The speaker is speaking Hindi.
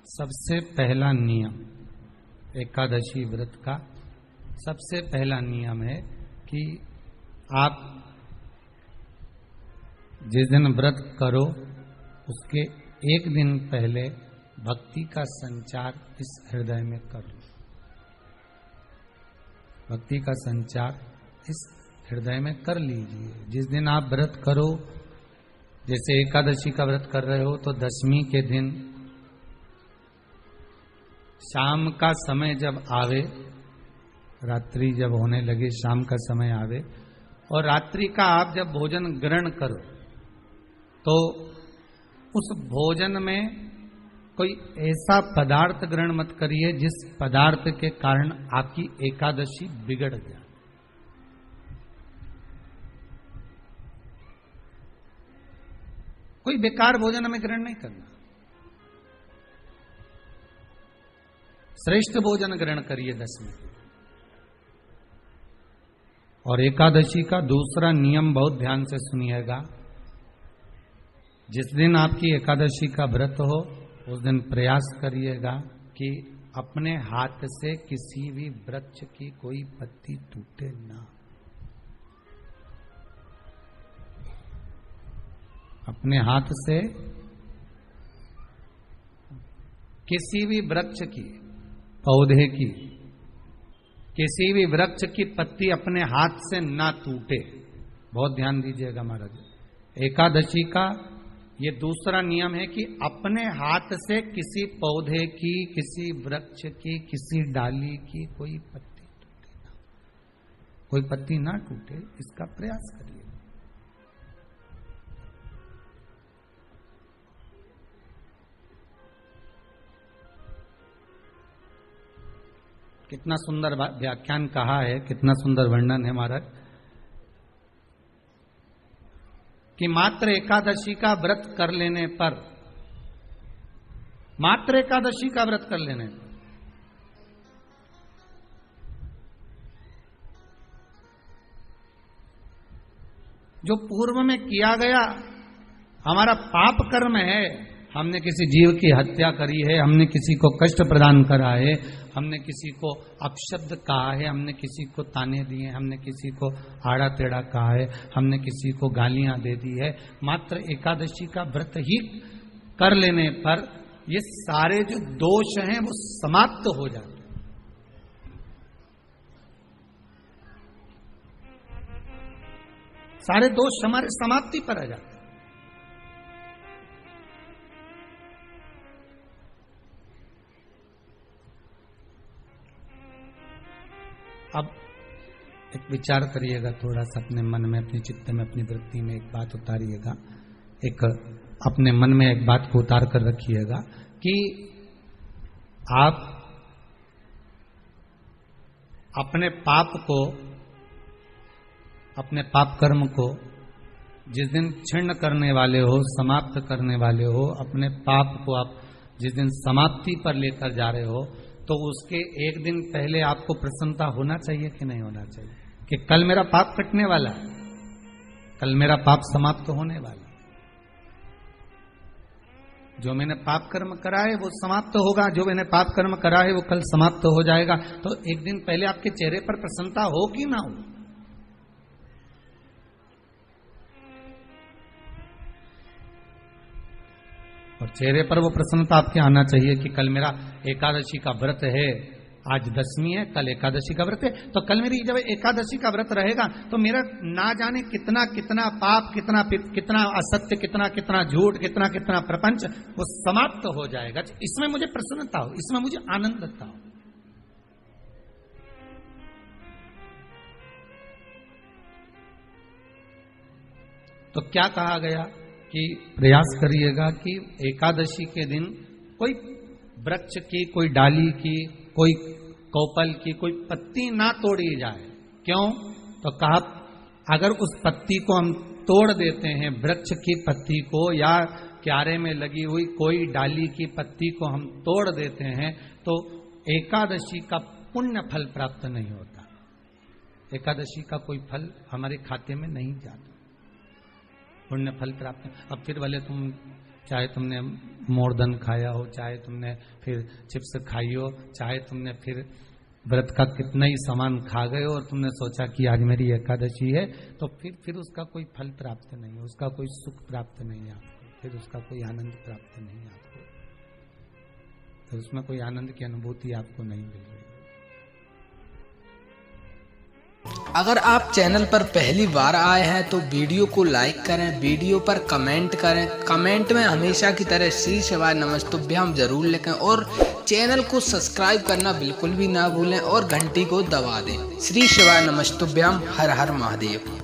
सबसे पहला नियम एकादशी व्रत का सबसे पहला नियम है कि आप जिस दिन व्रत करो उसके एक दिन पहले भक्ति का संचार इस हृदय में करो। भक्ति का संचार इस हृदय में कर लीजिए। जिस दिन आप व्रत करो, जैसे एकादशी का व्रत कर रहे हो तो दशमी के दिन शाम का समय जब आवे, रात्रि जब होने लगे, शाम का समय आवे और रात्रि का आप जब भोजन ग्रहण करो तो उस भोजन में कोई ऐसा पदार्थ ग्रहण मत करिए जिस पदार्थ के कारण आपकी एकादशी बिगड़ जाए। कोई बेकार भोजन हमें ग्रहण नहीं करना, श्रेष्ठ भोजन ग्रहण करिए दशमी। और एकादशी का दूसरा नियम बहुत ध्यान से सुनिएगा। जिस दिन आपकी एकादशी का व्रत हो उस दिन प्रयास करिएगा कि अपने हाथ से किसी भी वृक्ष की कोई पत्ती टूटे ना। अपने हाथ से किसी भी वृक्ष की, पौधे की, किसी भी वृक्ष की पत्ती अपने हाथ से ना टूटे। बहुत ध्यान दीजिएगा महाराज। एकादशी का ये दूसरा नियम है कि अपने हाथ से किसी पौधे की, किसी वृक्ष की, किसी डाली की कोई पत्ती टूटे ना, कोई पत्ती ना टूटे, इसका प्रयास करिए। कितना सुंदर व्याख्यान कहा है, कितना सुंदर वर्णन है महाराज कि मात्र एकादशी का व्रत कर लेने पर, मात्र एकादशी का व्रत कर लेने पर जो पूर्व में किया गया हमारा पाप कर्म है, हमने किसी जीव की हत्या करी है, हमने किसी को कष्ट प्रदान करा है, हमने किसी को अपशब्द कहा है, हमने किसी को ताने दिए, हमने किसी को आड़ा टेढ़ा कहा है, हमने किसी को गालियां दे दी है, मात्र एकादशी का व्रत ही कर लेने पर ये सारे जो दोष हैं वो समाप्त हो जाते हैं। सारे दोष हमारे समाप्ति पर आ जाते हैं। अब एक विचार करिएगा थोड़ा सा अपने मन में, अपने चित्त में, अपनी वृत्ति में एक बात उतारिएगा। एक अपने मन में एक बात को उतार कर रखिएगा कि आप अपने पाप को, अपने पाप कर्म को जिस दिन क्षीण करने वाले हो, समाप्त करने वाले हो, अपने पाप को आप जिस दिन समाप्ति पर लेकर जा रहे हो तो उसके एक दिन पहले आपको प्रसन्नता होना चाहिए कि नहीं होना चाहिए कि कल मेरा पाप कटने वाला है, कल मेरा पाप समाप्त होने वाला है। जो मैंने पाप कर्म करा है वो समाप्त होगा, जो मैंने पाप कर्म करा है वो कल समाप्त हो जाएगा। तो एक दिन पहले आपके चेहरे पर प्रसन्नता हो कि ना हो? और चेहरे पर वो प्रसन्नता आपके आना चाहिए कि कल मेरा एकादशी का व्रत है, आज दशमी है, कल एकादशी का व्रत है, तो कल मेरी जब एकादशी का व्रत रहेगा तो मेरा ना जाने कितना कितना पाप, कितना असत्य, कितना झूठ, कितना प्रपंच वो समाप्त हो जाएगा। इसमें मुझे प्रसन्नता हो, इसमें मुझे आनंदता हो। तो क्या कहा गया कि प्रयास करिएगा कि एकादशी के दिन कोई वृक्ष की, कोई डाली की, कोई कोपल की कोई पत्ती ना तोड़ी जाए। क्यों? तो कहा अगर उस पत्ती को हम तोड़ देते हैं, वृक्ष की पत्ती को या क्यारे में लगी हुई कोई डाली की पत्ती को हम तोड़ देते हैं तो एकादशी का पुण्य फल प्राप्त नहीं होता। एकादशी का कोई फल हमारे खाते में नहीं जाता, पुण्य फल प्राप्त। अब फिर भले तुम चाहे तुमने मोरधन खाया हो, चाहे तुमने फिर चिप्स खाई हो, चाहे तुमने फिर व्रत का कितना ही सामान खा गए हो और तुमने सोचा कि आज मेरी एकादशी है, तो फिर उसका कोई फल प्राप्त नहीं है, उसका कोई सुख प्राप्त नहीं है आपको, फिर उसका कोई आनंद प्राप्त नहीं है आपको, फिर उसमें कोई आनंद की अनुभूति आपको नहीं मिल रही। अगर आप चैनल पर पहली बार आए हैं तो वीडियो को लाइक करें, वीडियो पर कमेंट करें, कमेंट में हमेशा की तरह श्री शिवाय नमस्तुभ्यम जरूर लिखें और चैनल को सब्सक्राइब करना बिल्कुल भी ना भूलें और घंटी को दबा दें। श्री शिवाय नमस्तुभ्यम। हर हर महादेव।